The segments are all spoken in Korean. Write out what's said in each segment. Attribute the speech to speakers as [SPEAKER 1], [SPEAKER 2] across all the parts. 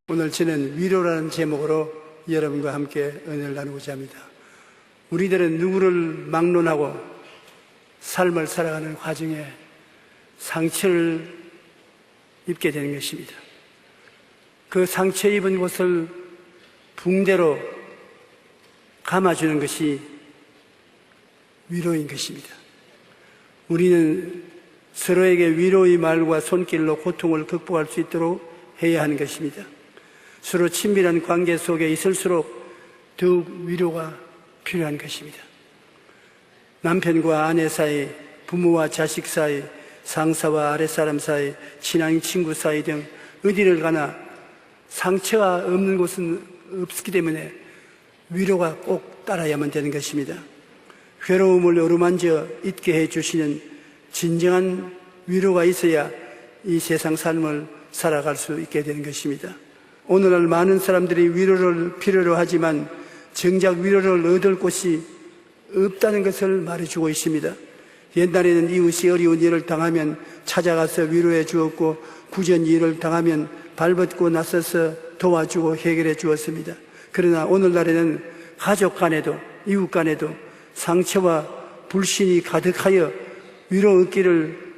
[SPEAKER 1] 오늘 저는 위로라는 제목으로 여러분과 함께 은혜를 나누고자 합니다. 우리들은 누구를 막론하고 삶을 살아가는 과정에 상처를 입게 되는 것입니다. 그 상처 입은 곳을 붕대로 감아주는 것이 위로인 것입니다. 우리는 서로에게 위로의 말과 손길로 고통을 극복할 수 있도록 해야 하는 것입니다. 서로 친밀한 관계 속에 있을수록 더욱 위로가 필요한 것입니다. 남편과 아내 사이, 부모와 자식 사이, 상사와 아랫사람 사이, 친한 친구 사이 등 어디를 가나 상처가 없는 곳은 없기 때문에 위로가 꼭 따라야만 되는 것입니다. 괴로움을 어루만져 잊게 해주시는 진정한 위로가 있어야 이 세상 삶을 살아갈 수 있게 되는 것입니다. 오늘날 많은 사람들이 위로를 필요로 하지만 정작 위로를 얻을 곳이 없다는 것을 말해주고 있습니다. 옛날에는 이웃이 어려운 일을 당하면 찾아가서 위로해 주었고, 부전 일을 당하면 발벗고 나서서 도와주고 해결해 주었습니다. 그러나 오늘날에는 가족 간에도 이웃 간에도 상처와 불신이 가득하여 위로 얻기를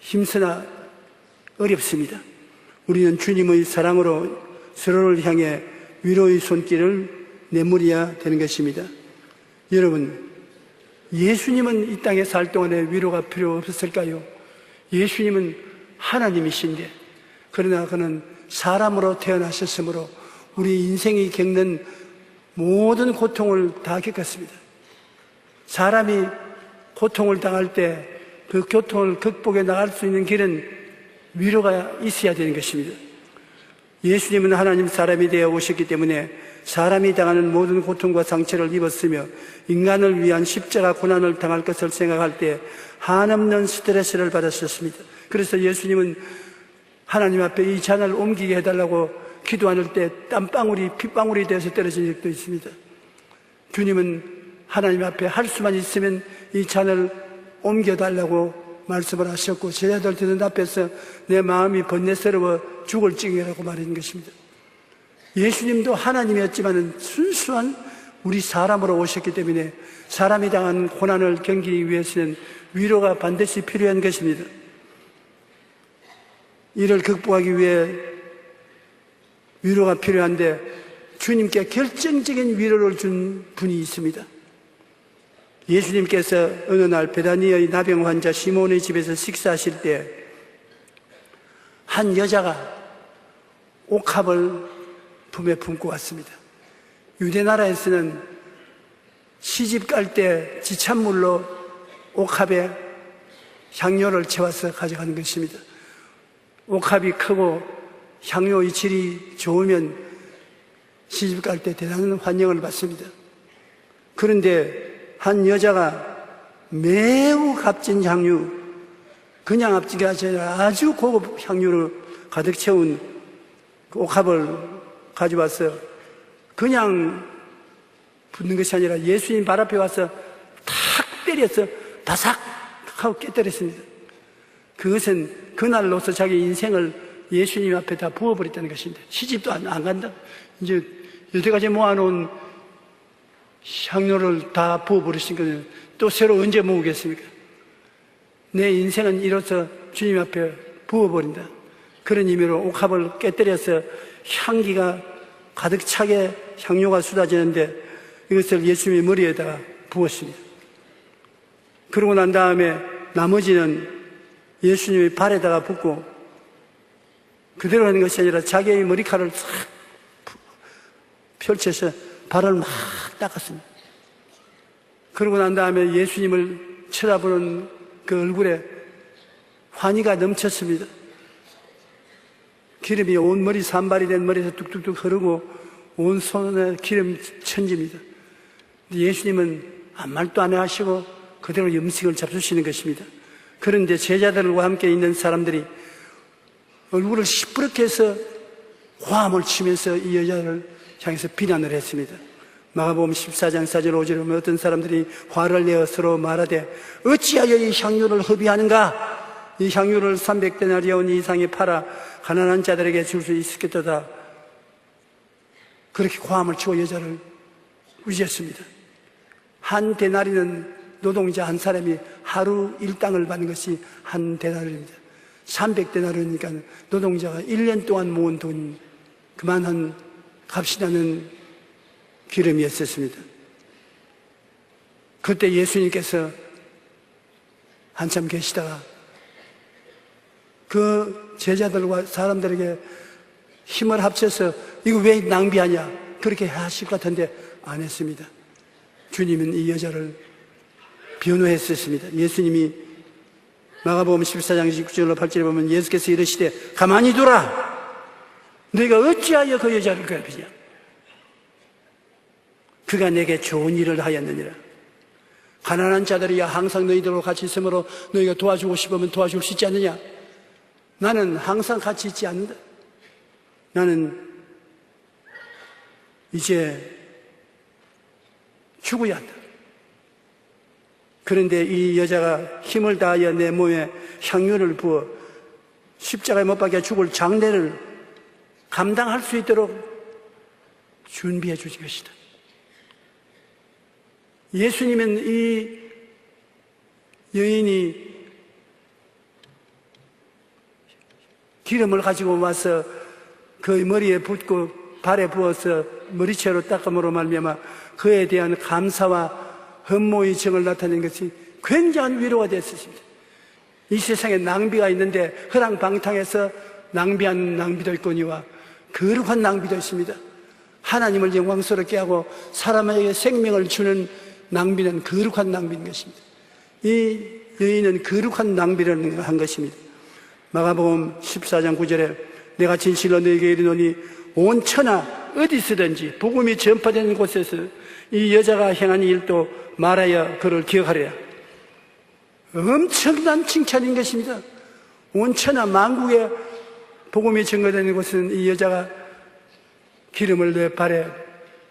[SPEAKER 1] 힘쓰나 어렵습니다. 우리는 주님의 사랑으로 서로를 향해 위로의 손길을 내밀어야 되는 것입니다. 여러분, 예수님은 이 땅에 살 동안에 위로가 필요 없었을까요? 예수님은 하나님이신데, 그러나 그는 사람으로 태어나셨으므로 우리 인생이 겪는 모든 고통을 다 겪었습니다. 사람이 고통을 당할 때 그 고통을 극복해 나갈 수 있는 길은 위로가 있어야 되는 것입니다. 예수님은 하나님 사람이 되어 오셨기 때문에 사람이 당하는 모든 고통과 상처를 입었으며 인간을 위한 십자가 고난을 당할 것을 생각할 때 한없는 스트레스를 받았었습니다. 그래서 예수님은 하나님 앞에 이 잔을 옮기게 해달라고 기도할 때 땀방울이 핏방울이 되어서 떨어진 적도 있습니다. 주님은 하나님 앞에 할 수만 있으면 이 잔을 옮겨달라고 말씀을 하셨고, 제자들도 눈앞에서 내 마음이 번뇌스러워 죽을 징이라고 말하는 것입니다. 예수님도 하나님이었지만 순수한 우리 사람으로 오셨기 때문에 사람이 당한 고난을 견디기 위해서는 위로가 반드시 필요한 것입니다. 이를 극복하기 위해 위로가 필요한데 주님께 결정적인 위로를 준 분이 있습니다. 예수님께서 어느 날 베다니의 나병 환자 시몬의 집에서 식사하실 때 한 여자가 옥합을 품에 품고 왔습니다. 유대 나라에서는 시집 갈 때 지찬물로 옥합에 향료를 채워서 가져가는 것입니다. 옥합이 크고 향료의 질이 좋으면 시집 갈 때 대단한 환영을 받습니다. 그런데 한 여자가 매우 값진 향유, 그냥 앞지가 아니라 아주 고급 향유를 가득 채운 그 옥합을 가져와서 그냥 붓는 것이 아니라 예수님 발 앞에 와서 탁 때려서 바삭 하고 깨뜨렸습니다. 그것은 그날로서 자기 인생을 예수님 앞에 다 부어버렸다는 것입니다. 시집도 안 간다. 이제 여태까지 모아놓은 향료를 다 부어버리신 또 새로 언제 모으겠습니까? 내 인생은 이로써 주님 앞에 부어버린다. 그런 의미로 옥합을 깨뜨려서 향기가 가득 차게 향료가 쏟아지는데 이것을 예수님의 머리에다가 부었습니다. 그러고 난 다음에 나머지는 예수님의 발에다가 붓고 그대로 하는 것이 아니라 자기의 머리카락을 싹 펼쳐서 발을 막 닦았습니다. 그러고 난 다음에 예수님을 쳐다보는 그 얼굴에 환희가 넘쳤습니다. 기름이 온 머리, 산발이 된 머리에서 뚝뚝뚝 흐르고 온 손에 기름 천집니다. 예수님은 아무 말도 안 하시고 그대로 음식을 잡수시는 것입니다. 그런데 제자들과 함께 있는 사람들이 얼굴을 시퍼렇게 해서 화음을 치면서 이 여자를 향해서 비난을 했습니다. 마가복음 14장 4절 5절에 보면 어떤 사람들이 화를 내어 서로 말하되 어찌하여 이 향유를 허비하는가? 이 향유를 300데나리온 이상에 팔아 가난한 자들에게 줄 수 있겠도다. 그렇게 고함을 치고 여자를 꾸짖었습니다. 한 데나리는 노동자 한 사람이 하루 일당을 받는 것이 한 데나리입니다. 300데나리니까 노동자가 1년 동안 모은 돈, 그만한 값이 나는 기름이었습니다. 그때 예수님께서 한참 계시다가 그 제자들과 사람들에게 힘을 합쳐서 이거 왜 낭비하냐 그렇게 하실 것 같은데 안 했습니다. 주님은 이 여자를 변호했었습니다. 예수님이 마가복음 14장 19절로 8절에 보면 예수께서 이르시되 가만히 두라. 너희가 어찌하여 그 여자를 괴롭히냐. 그가 내게 좋은 일을 하였느니라. 가난한 자들이야 항상 너희들과 같이 있으므로 너희가 도와주고 싶으면 도와줄 수 있지 않느냐. 나는 항상 같이 있지 않는다. 나는 이제 죽어야 한다. 그런데 이 여자가 힘을 다하여 내 몸에 향유를 부어 십자가에 못 박혀 죽을 장례를 감당할 수 있도록 준비해 주신 것이다. 예수님은 이 여인이 기름을 가지고 와서 그의 머리에 붓고 발에 부어서 머리채로 닦음으로 말미암아 그에 대한 감사와 헌모의 정을 나타낸 것이 굉장한 위로가 되었습니다. 이 세상에 낭비가 있는데 허랑방탕해서 낭비한 낭비도 있거니와 거룩한 낭비도 있습니다. 하나님을 영광스럽게 하고 사람에게 생명을 주는 낭비는 거룩한 낭비인 것입니다. 이 여인은 거룩한 낭비를 한 것입니다. 마가복음 14장 9절에 내가 진실로 너에게 이르노니 온 천하 어디서든지 복음이 전파되는 곳에서 이 여자가 행한 일도 말하여 그를 기억하리라. 엄청난 칭찬인 것입니다. 온 천하 만국에 복음이 전거되는 곳은 이 여자가 기름을 내 발에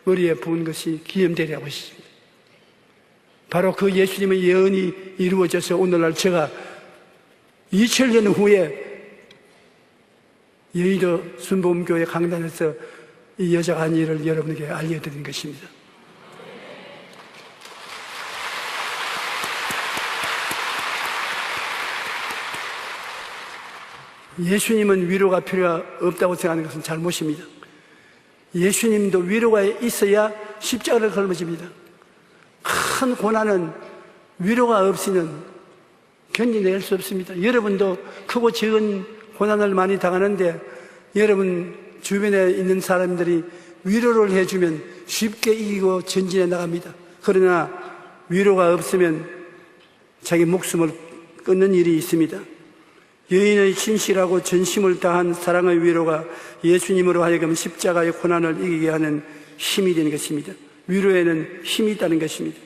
[SPEAKER 1] 머리에 부은 것이 기념되리라고 했습니다. 바로 그 예수님의 예언이 이루어져서 오늘날 제가 2000년 후에 여의도 순복음교회 강단에서 이 여자가 한 일을 여러분에게 알려드린 것입니다. 예수님은 위로가 필요 없다고 생각하는 것은 잘못입니다. 예수님도 위로가 있어야 십자가를 걸어집니다. 큰 고난은 위로가 없이는 견뎌낼 수 없습니다. 여러분도 크고 적은 고난을 많이 당하는데 여러분 주변에 있는 사람들이 위로를 해주면 쉽게 이기고 전진해 나갑니다. 그러나 위로가 없으면 자기 목숨을 끊는 일이 있습니다. 여인의 진실하고 전심을 다한 사랑의 위로가 예수님으로 하여금 십자가의 고난을 이기게 하는 힘이 되는 것입니다. 위로에는 힘이 있다는 것입니다.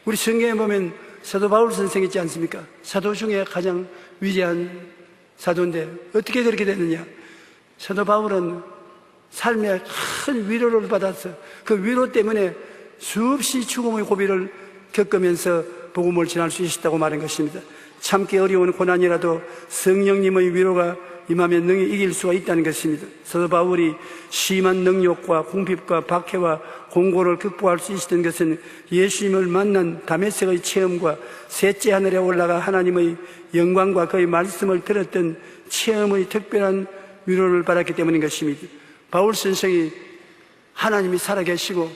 [SPEAKER 1] 우리 성경에 보면 사도 바울 선생이 있지 않습니까? 사도 중에 가장 위대한 사도인데 어떻게 그렇게 됐느냐? 사도 바울은 삶에 큰 위로를 받아서 그 위로 때문에 수없이 죽음의 고비를 겪으면서 복음을 전할 수 있었다고 말한 것입니다. 참기 어려운 고난이라도 성령님의 위로가 임하면 능히 이길 수가 있다는 것입니다. 사도 바울이 심한 능욕과 궁핍과 박해와 공고를 극복할 수 있었던 것은 예수님을 만난 다메섹의 체험과 셋째 하늘에 올라가 하나님의 영광과 그의 말씀을 들었던 체험의 특별한 위로를 받았기 때문인 것입니다. 바울 선생이 하나님이 살아계시고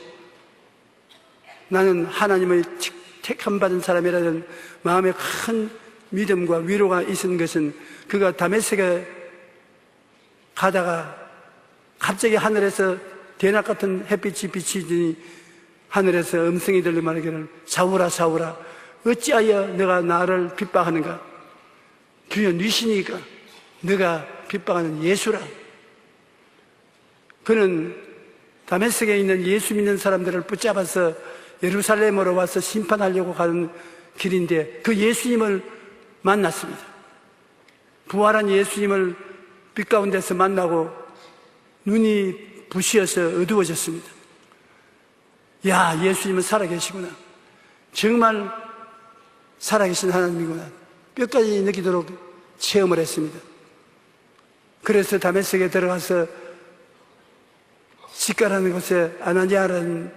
[SPEAKER 1] 나는 하나님의 택함 받은 사람이라는 마음에 큰 믿음과 위로가 있은 것은 그가 다메섹에 가다가 갑자기 하늘에서 대낮 같은 햇빛이 비치더니 하늘에서 음성이 들려 말하기를 사울아 사울아 어찌하여 너가 나를 핍박하는가? 주여 니시니까 너가 핍박하는 예수라. 그는 다메섹에 있는 예수 믿는 사람들을 붙잡아서 예루살렘으로 와서 심판하려고 가는 길인데 그 예수님을 만났습니다. 부활한 예수님을 빛 가운데서 만나고 눈이 부시어서 어두워졌습니다. 야, 예수님은 살아계시구나. 정말 살아계신 하나님이구나. 뼈까지 느끼도록 체험을 했습니다. 그래서 다메섹에 들어가서 시가라는 곳에 아나니아라는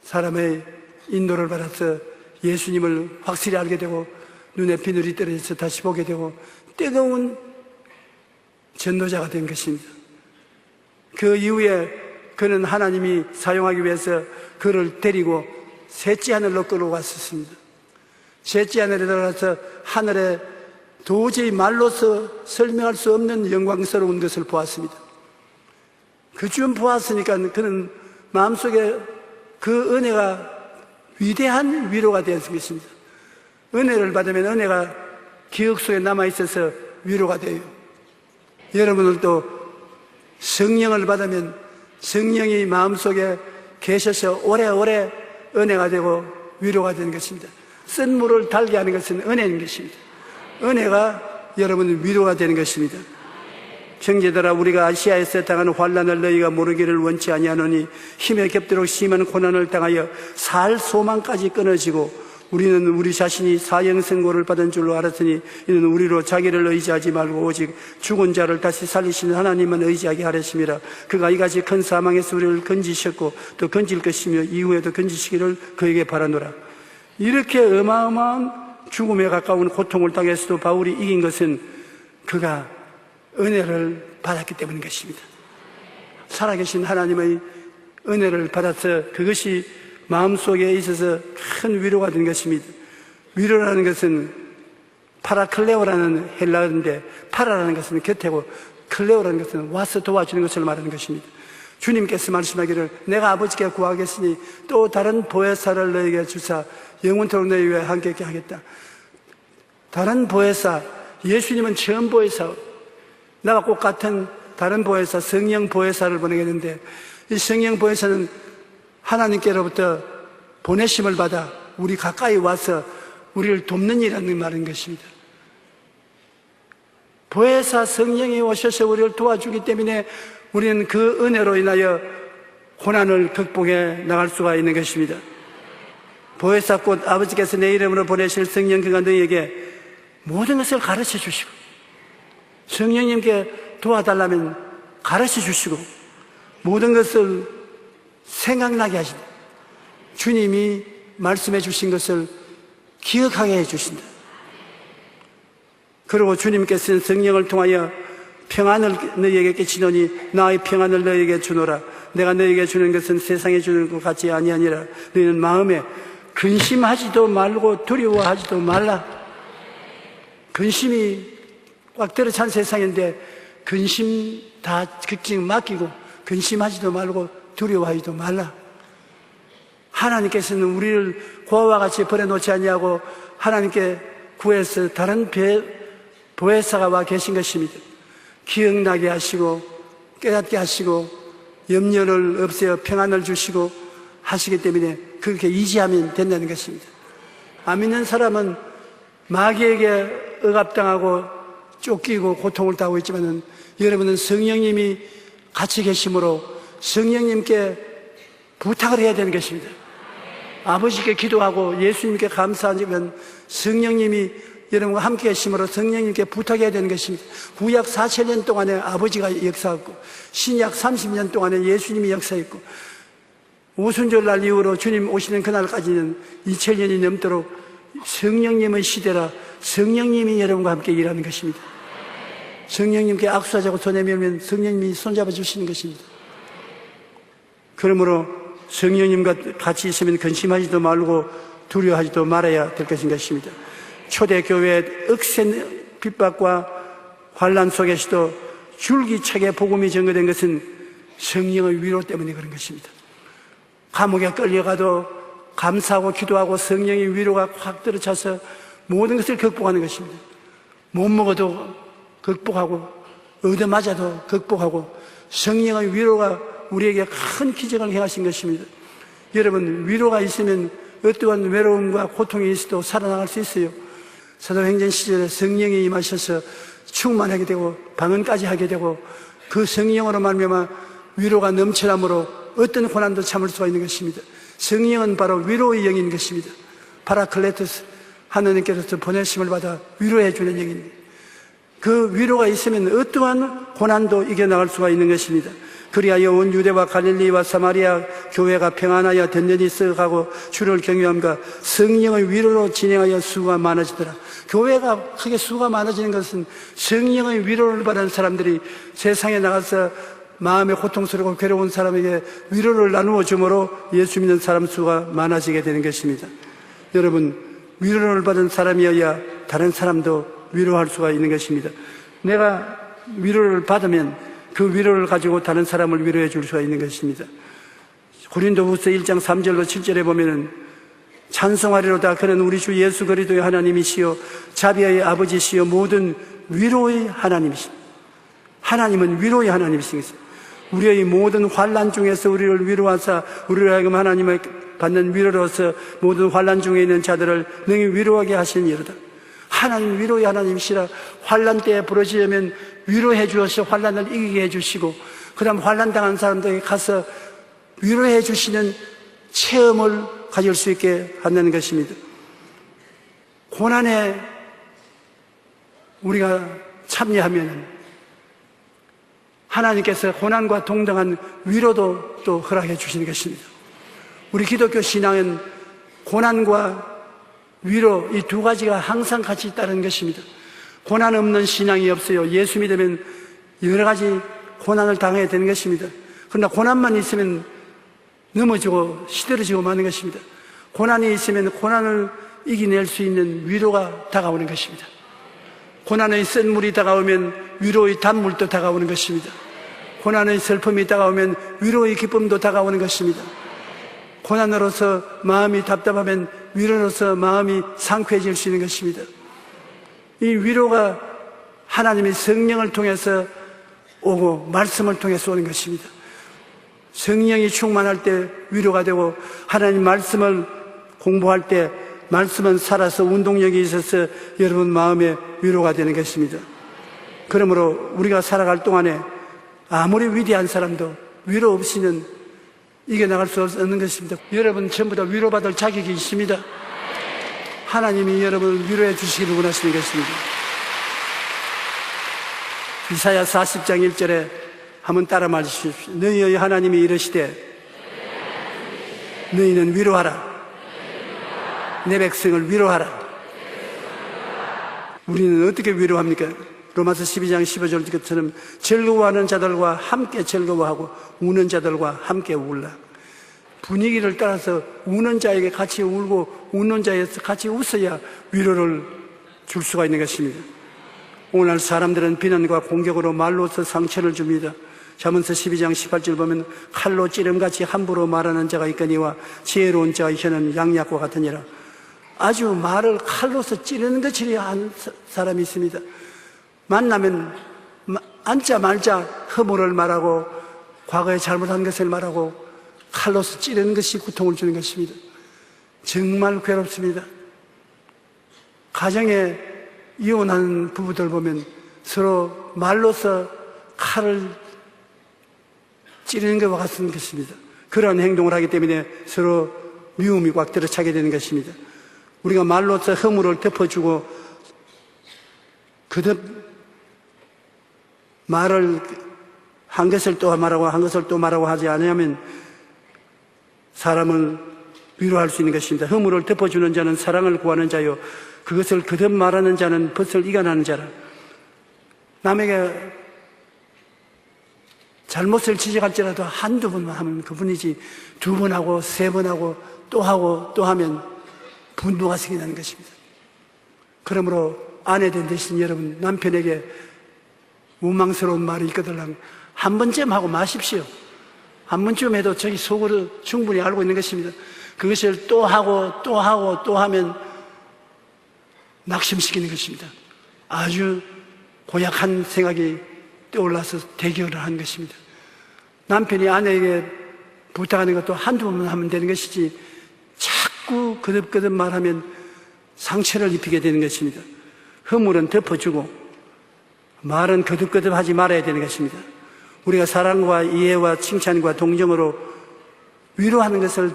[SPEAKER 1] 사람의 인도를 받아서 예수님을 확실히 알게 되고 눈에 비늘이 떨어져서 다시 보게 되고 뜨거운 전도자가 된 것입니다. 그 이후에 그는 하나님이 사용하기 위해서 그를 데리고 셋째 하늘로 끌어갔었습니다. 셋째 하늘에 들어가서 하늘에 도저히 말로서 설명할 수 없는 영광스러운 것을 보았습니다. 그쯤 보았으니까 그는 마음속에 그 은혜가 위대한 위로가 되었습니다. 은혜를 받으면 은혜가 기억 속에 남아있어서 위로가 돼요. 여러분들도 성령을 받으면 성령이 마음속에 계셔서 오래오래 은혜가 되고 위로가 되는 것입니다. 쓴 물을 달게 하는 것은 은혜인 것입니다. 은혜가 여러분 위로가 되는 것입니다. 형제들아, 우리가 아시아에서 당하는 환난을 너희가 모르기를 원치 아니하노니 힘에 겹도록 심한 고난을 당하여 살 소망까지 끊어지고 우리는 우리 자신이 사형선고를 받은 줄로 알았으니 이는 우리로 자기를 의지하지 말고 오직 죽은 자를 다시 살리시는 하나님만 의지하게 하랬습니다. 그가 이같이 큰 사망에서 우리를 건지셨고 또 건질 것이며 이후에도 건지시기를 그에게 바라노라. 이렇게 어마어마한 죽음에 가까운 고통을 당해서도 바울이 이긴 것은 그가 은혜를 받았기 때문인 것입니다. 살아계신 하나님의 은혜를 받아서 그것이 마음속에 있어서 큰 위로가 된 것입니다. 위로라는 것은 파라클레오라는 헬라어인데, 파라라는 것은 곁에고 클레오라는 것은 와서 도와주는 것을 말하는 것입니다. 주님께서 말씀하기를 내가 아버지께 구하겠으니 또 다른 보혜사를 너에게 주사 영원토록 너희 위해 함께 있게 하겠다. 다른 보혜사, 예수님은 처음 보혜사, 나와 꼭 같은 다른 보혜사, 성령 보혜사를 보내겠는데, 이 성령 보혜사는 하나님께로부터 보내심을 받아 우리 가까이 와서 우리를 돕는 일이라는 말인 것입니다. 보혜사 성령이 오셔서 우리를 도와주기 때문에 우리는 그 은혜로 인하여 고난을 극복해 나갈 수가 있는 것입니다. 보혜사 곧 아버지께서 내 이름으로 보내실 성령, 그가 너희에게 모든 것을 가르쳐 주시고, 성령님께 도와달라면 가르쳐 주시고 모든 것을 생각나게 하신다. 주님이 말씀해 주신 것을 기억하게 해 주신다. 그리고 주님께서는 성령을 통하여 평안을 너희에게 끼치노니 나의 평안을 너희에게 주노라. 내가 너희에게 주는 것은 세상에 주는 것 같이 아니하니라. 너희는 마음에 근심하지도 말고 두려워하지도 말라. 근심이 꽉 들어찬 세상인데 근심 다 걱정 맡기고 근심하지도 말고 두려워하지도 말라. 하나님께서는 우리를 고아와 같이 버려놓지 아니하고 하나님께 구해서 다른 보혜사가 와 계신 것입니다. 기억나게 하시고 깨닫게 하시고 염려를 없애어 평안을 주시고 하시기 때문에 그렇게 의지하면 된다는 것입니다. 안 믿는 사람은 마귀에게 억압당하고 쫓기고 고통을 당하고 있지만 여러분은 성령님이 같이 계심으로 성령님께 부탁을 해야 되는 것입니다. 아버지께 기도하고 예수님께 감사하면 성령님이 여러분과 함께 계심으로 성령님께 부탁해야 되는 것입니다. 구약 4,000년 동안에 아버지가 역사했고 신약 30년 동안에 예수님이 역사했고 오순절날 이후로 주님 오시는 그날까지는 2000년이 넘도록 성령님의 시대라 성령님이 여러분과 함께 일하는 것입니다. 성령님께 악수하자고 손에 밀면 성령님이 손잡아 주시는 것입니다. 그러므로 성령님과 같이 있으면 근심하지도 말고 두려워하지도 말아야 될 것입니다. 초대교회의 억센 핍박과 환난 속에서도 줄기차게 복음이 전거된 것은 성령의 위로 때문에 그런 것입니다. 감옥에 끌려가도 감사하고 기도하고 성령의 위로가 확 들어차서 모든 것을 극복하는 것입니다. 못 먹어도 극복하고 얻어맞아도 극복하고 성령의 위로가 우리에게 큰 기적을 행하신 것입니다. 여러분, 위로가 있으면 어떠한 외로움과 고통이 있어도 살아나갈 수 있어요. 사도행전 시절에 성령이 임하셔서 충만하게 되고 방언까지 하게 되고 그 성령으로 말미암아 위로가 넘쳐남으로 어떤 고난도 참을 수가 있는 것입니다. 성령은 바로 위로의 영인 것입니다. 파라클레토스, 하나님께서 보내심을 받아 위로해 주는 영입니다. 그 위로가 있으면 어떠한 고난도 이겨나갈 수가 있는 것입니다. 그리하여 온 유대와 갈릴리와 사마리아 교회가 평안하여 든든히 썩어가고 주를 경외함과 성령의 위로로 진행하여 수가 많아지더라. 교회가 크게 수가 많아지는 것은 성령의 위로를 받은 사람들이 세상에 나가서 마음에 고통스럽고 괴로운 사람에게 위로를 나누어 주므로 예수 믿는 사람 수가 많아지게 되는 것입니다. 여러분, 위로를 받은 사람이어야 다른 사람도 위로할 수가 있는 것입니다. 내가 위로를 받으면 그 위로를 가지고 다른 사람을 위로해 줄 수가 있는 것입니다. 고린도후서 1장 3절로 7절에 보면은 찬송하리로다 그는 우리 주 예수 그리스도의 하나님이시요 자비의 아버지시요 모든 위로의 하나님이십니다. 하나님은 위로의 하나님이십니다. 우리의 모든 환난 중에서 우리를 위로하사 우리를 하여금 하나님의 받는 위로로서 모든 환난 중에 있는 자들을 능히 위로하게 하시니이로다. 하나님 위로의 하나님이시라. 환난 때에 부러지려면 위로해 주어서 환난을 이기게 해주시고 그 다음 환난 당한 사람들에게 가서 위로해 주시는 체험을 가질 수 있게 한다는 것입니다. 고난에 우리가 참여하면 하나님께서 고난과 동등한 위로도 또 허락해 주시는 것입니다. 우리 기독교 신앙은 고난과 위로 이 두 가지가 항상 같이 있다는 것입니다. 고난 없는 신앙이 없어요. 예수 믿으면 여러 가지 고난을 당해야 되는 것입니다. 그러나 고난만 있으면 넘어지고 시들어지고 마는 것입니다. 고난이 있으면 고난을 이겨낼 수 있는 위로가 다가오는 것입니다. 고난의 쓴 물이 다가오면 위로의 단물도 다가오는 것입니다. 고난의 슬픔이 다가오면 위로의 기쁨도 다가오는 것입니다. 고난으로서 마음이 답답하면 위로로서 마음이 상쾌해질 수 있는 것입니다. 이 위로가 하나님의 성령을 통해서 오고 말씀을 통해서 오는 것입니다. 성령이 충만할 때 위로가 되고 하나님 말씀을 공부할 때 말씀은 살아서 운동력이 있어서 여러분 마음에 위로가 되는 것입니다. 그러므로 우리가 살아갈 동안에 아무리 위대한 사람도 위로 없이는 이겨나갈 수 없는 것입니다. 여러분 전부 다 위로받을 자격이 있습니다. 하나님이 여러분을 위로해 주시기를 원하시는 것입니다. 이사야 40장 1절에 한번 따라 말해주십시오. 너희의 하나님이 이르시되 너희는 위로하라. 내 백성을 위로하라. 우리는 어떻게 위로합니까? 로마서 12장 15절처럼 즐거워하는 자들과 함께 즐거워하고 우는 자들과 함께 울라. 분위기를 따라서 우는 자에게 같이 울고 웃는 자에서 같이 웃어야 위로를 줄 수가 있는 것입니다. 오늘 사람들은 비난과 공격으로 말로서 상처를 줍니다. 잠언서 12장 18절 보면 칼로 찌름같이 함부로 말하는 자가 있거니와 지혜로운 자의 혀는 양약과 같으니라. 아주 말을 칼로서 찌르는 것처럼 하는 사람이 있습니다. 만나면 앉자 말자 허물을 말하고 과거에 잘못한 것을 말하고 칼로서 찌르는 것이 고통을 주는 것입니다. 정말 괴롭습니다. 가정에 이혼하는 부부들 보면 서로 말로서 칼을 찌르는 것과 같은 것입니다. 그러한 행동을 하기 때문에 서로 미움이 꽉 들어차게 되는 것입니다. 우리가 말로서 허물을 덮어주고 그듭 말을 한 것을 또 말하고 한 것을 또 말하고 하지 않으면 사람을 위로할 수 있는 것입니다. 허물을 덮어주는 자는 사랑을 구하는 자요 그것을 거듭 말하는 자는 벗을 이겨나는 자라. 남에게 잘못을 지적할지라도 한두 번만 하면 그분이지 두 번 하고 세 번 하고 또 하면 분노가 생기는 것입니다. 그러므로 아내된 대신 여러분 남편에게 원망스러운 말이 있거든 한 번쯤 하고 마십시오. 한 번쯤 해도 저기 속으로 충분히 알고 있는 것입니다. 그것을 또 하면 낙심시키는 것입니다. 아주 고약한 생각이 떠올라서 대결을 하는 것입니다. 남편이 아내에게 부탁하는 것도 한두 번만 하면 되는 것이지 자꾸 거듭거듭 말하면 상처를 입히게 되는 것입니다. 허물은 덮어주고 말은 거듭거듭 하지 말아야 되는 것입니다. 우리가 사랑과 이해와 칭찬과 동정으로 위로하는 것을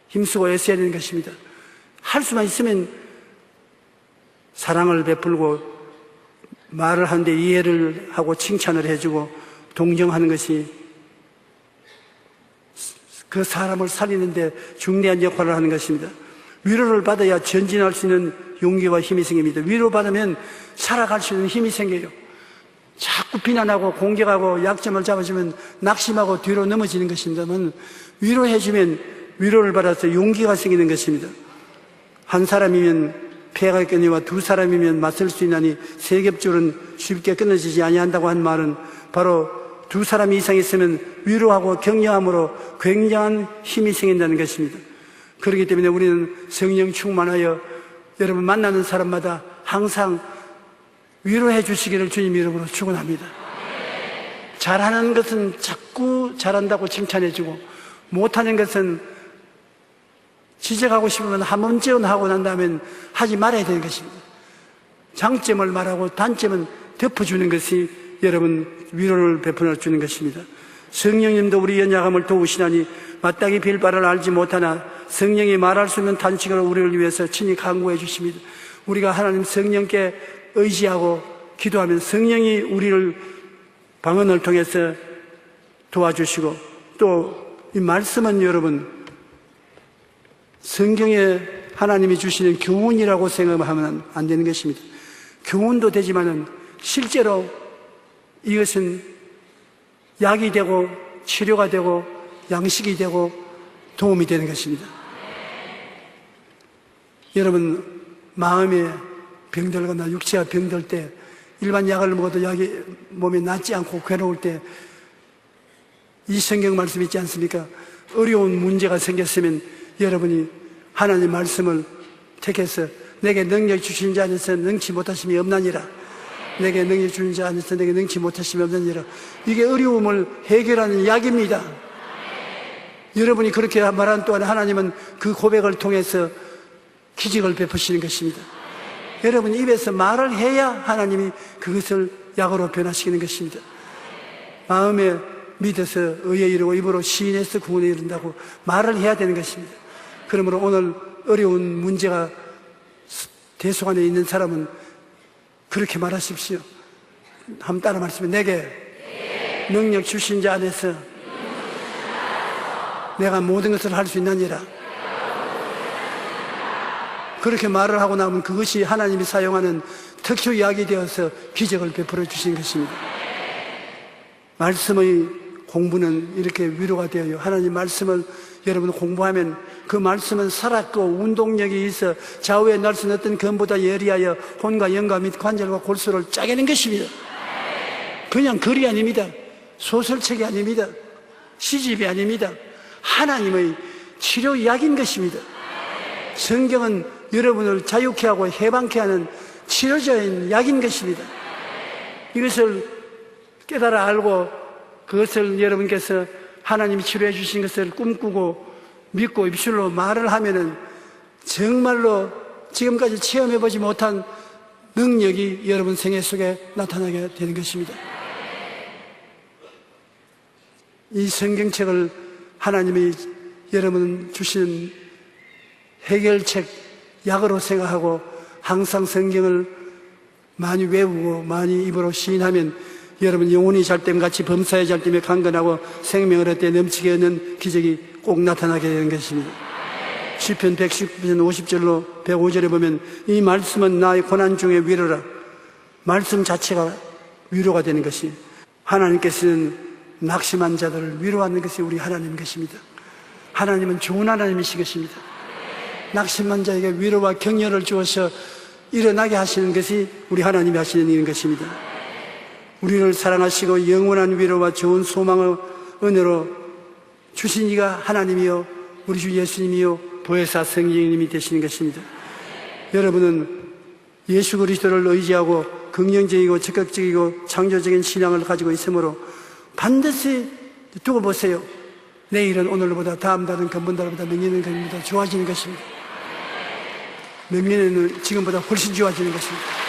[SPEAKER 1] 힘쓰고 애써야 되는 것입니다. 할 수만 있으면 사랑을 베풀고 말을 하는데 이해를 하고 칭찬을 해주고 동정하는 것이 그 사람을 살리는데 중대한 역할을 하는 것입니다. 위로를 받아야 전진할 수 있는 용기와 힘이 생깁니다. 위로받으면 살아갈 수 있는 힘이 생겨요. 자꾸 비난하고 공격하고 약점을 잡아주면 낙심하고 뒤로 넘어지는 것입니다만, 위로해주면 위로를 받아서 용기가 생기는 것입니다. 한 사람이면 폐가 있거니와 두 사람이면 맞설 수 있나니 세 겹줄은 쉽게 끊어지지 아니한다고 한 말은 바로 두 사람 이상 있으면 위로하고 격려함으로 굉장한 힘이 생긴다는 것입니다. 그렇기 때문에 우리는 성령 충만하여 여러분 만나는 사람마다 항상 위로해 주시기를 주님 이름으로 축원합니다. 잘하는 것은 자꾸 잘한다고 칭찬해주고, 못하는 것은 지적하고 싶으면 한 번쯤 하고 난 다음엔 하지 말아야 되는 것입니다. 장점을 말하고 단점은 덮어주는 것이 여러분 위로를 베풀어 주는 것입니다. 성령님도 우리 연약함을 도우시나니 마땅히 빌 바를 알지 못하나 성령이 말할 수 있는 단식으로 우리를 위해서 친히 간구해 주십니다. 우리가 하나님 성령께 의지하고 기도하면 성령이 우리를 방언을 통해서 도와주시고, 또 이 말씀은 여러분 성경에 하나님이 주시는 교훈이라고 생각하면 안 되는 것입니다. 교훈도 되지만은 실제로 이것은 약이 되고 치료가 되고 양식이 되고 도움이 되는 것입니다. 여러분 마음에 병들거나 육체가 병들 때 일반 약을 먹어도 약이 몸에 낫지 않고 괴로울 때 이 성경 말씀 있지 않습니까? 어려운 문제가 생겼으면 여러분이 하나님 말씀을 택해서 내게 능력 주신 자 안에서 능치 못하심이 없나니라, 내게 능력 주신 자 안에서 내게 능치 못하심이 없나니라. 이게 어려움을 해결하는 약입니다. 여러분이 그렇게 말한 동안 하나님은 그 고백을 통해서 기적을 베푸시는 것입니다. 여러분 입에서 말을 해야 하나님이 그것을 약으로 변화시키는 것입니다. 마음에 믿어서 의에 이르고 입으로 시인해서 구원에 이른다고 말을 해야 되는 것입니다. 그러므로 오늘 어려운 문제가 대속안에 있는 사람은 그렇게 말하십시오. 한번 따라 말씀해. 내게 능력 주신 자 안에서 내가 모든 것을 할 수 있나니라. 그렇게 말을 하고 나면 그것이 하나님이 사용하는 특효 약이 되어서 기적을 베풀어 주신 것입니다. 말씀의 공부는 이렇게 위로가 되어요. 하나님 말씀을 여러분 공부하면 그 말씀은 살았고 운동력이 있어 좌우에 날 수 어떤 검보다 예리하여 혼과 영과 및 관절과 골수를 짜게는 것입니다. 그냥 글이 아닙니다. 소설책이 아닙니다. 시집이 아닙니다. 하나님의 치료약인 것입니다. 성경은 여러분을 자유케 하고 해방케 하는 치료자인 약인 것입니다. 이것을 깨달아 알고 그것을 여러분께서 하나님이 치료해 주신 것을 꿈꾸고 믿고 입술로 말을 하면은 정말로 지금까지 체험해보지 못한 능력이 여러분 생애 속에 나타나게 되는 것입니다. 이 성경책을 하나님이 여러분 주시는 해결책, 약으로 생각하고 항상 성경을 많이 외우고 많이 입으로 시인하면 여러분 영혼이 잘됨같이 범사의 잘됨에 강건하고 생명을 얻되 넘치게 얻는 기적이 꼭 나타나게 되는 것입니다. 시편 110편 50절로 105절에 보면 이 말씀은 나의 고난 중에 위로라. 말씀 자체가 위로가 되는 것이, 하나님께서는 낙심한 자들을 위로하는 것이 우리 하나님인 것입니다. 하나님은 좋은 하나님이시 것입니다. 낙심한 자에게 위로와 격려를 주어서 일어나게 하시는 것이 우리 하나님이 하시는 일인 것입니다. 우리를 사랑하시고 영원한 위로와 좋은 소망의 은혜로 주신 이가 하나님이요 우리 주 예수님이요 보혜사 성령님이 되시는 것입니다. 여러분은 예수 그리스도를 의지하고 긍정적이고 적극적이고 창조적인 신앙을 가지고 있으므로 반드시 두고 보세요. 내일은 오늘보다 다음 달은 금번달보다明年은 금년보다 좋아지는 것입니다.明年은 지금보다 훨씬 좋아지는 것입니다.